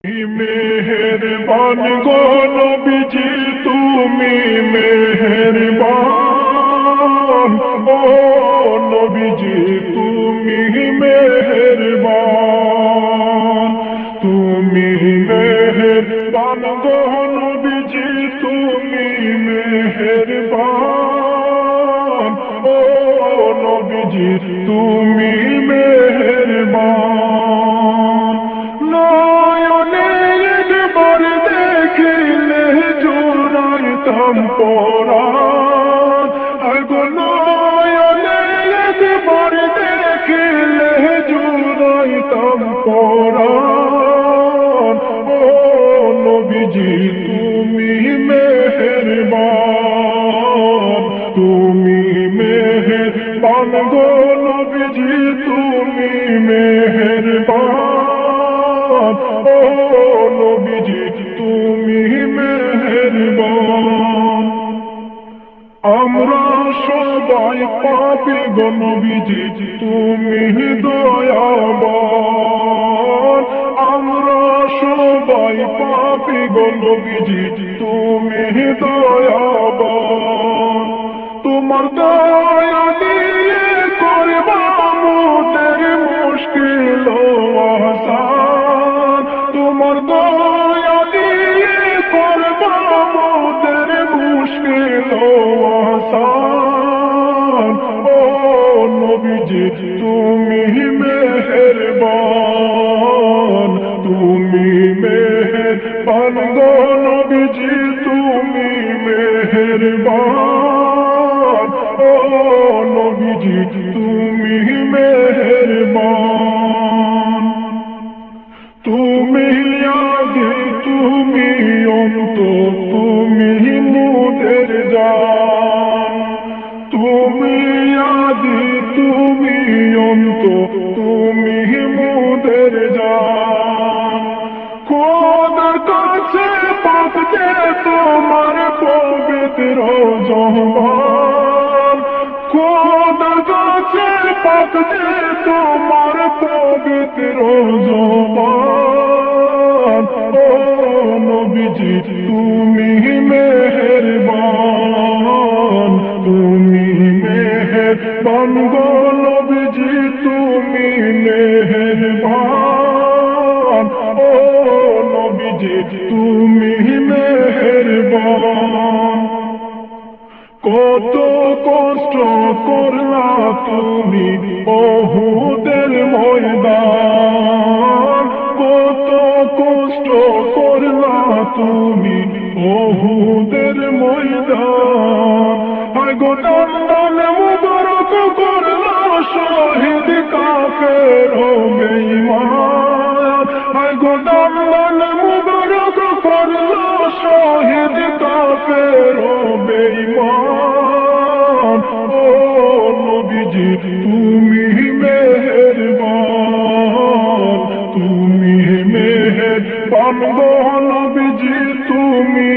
মেহেরবান গো নবীজি তুমি মেহেরবান, ও নবীজি তুমি মেহেরবান, তুমি মেহেরবান গো নবীজি তুমি মেহেরবান, ও নবীজি তুমি মেহেরবান। নয়নে একবার দেখিলে জুড়াইতাম পরাণ, আগো নয়নে একবার দেখিলে জুড়াইতাম পরাণ, ও নবীজি তুমি মেহেরবান, তুমি মেহেরবান গো নবীজি তুমি মেহেরবান, ও নবীজি তুমি মেহেরবান। আমরা সবাই পাপী গো নবীজি তুমি দয়াবান, আমরা সবাই পাপী গো নবীজি তুমি দয়াবান। তোমার দয়া দিয়ে করবা মোদের মুশকিল আসান, তোমার দয়া দিয়ে করবা মোদের মুশকিল আসান, ও নবীজি তুমি মেহেরবান, তুমি মেহেরবান গো নবীজি তুমি মেহেরবান, ও নবীজি তুমি মেহেরবান। তুমি আদি তুমি অন্ত তুমি মোদের জান, তুমি আদি তুমি অন্ত তুমি মোদের জান। খোদার কাছে পাপ যে তোমার পবিত্র জবান, খোদার কাছে পাপ যে তোমার পবিত্র জবান, ও নবীজি তুমি মেহেরবান, তুমি মেহেরবান গো নবীজি তুমি মেহেরবান, ও নবীজি তুমি মেহেরবান। কত কষ্ট করলা তুমি ওহুদের ময়দান, কত কষ্ট করলা তুমি ওহুদের ময়দান। আগো দন্দন মুবারক করলা শহীদ কাফের ও বেঈমান, আগো দন্দন মুবারক করলা শহীদ কাফের ও বেঈমান, ও নবীজি তুমি মেহেরবান, তুমি মেহেরবান গো নবীজি তুমি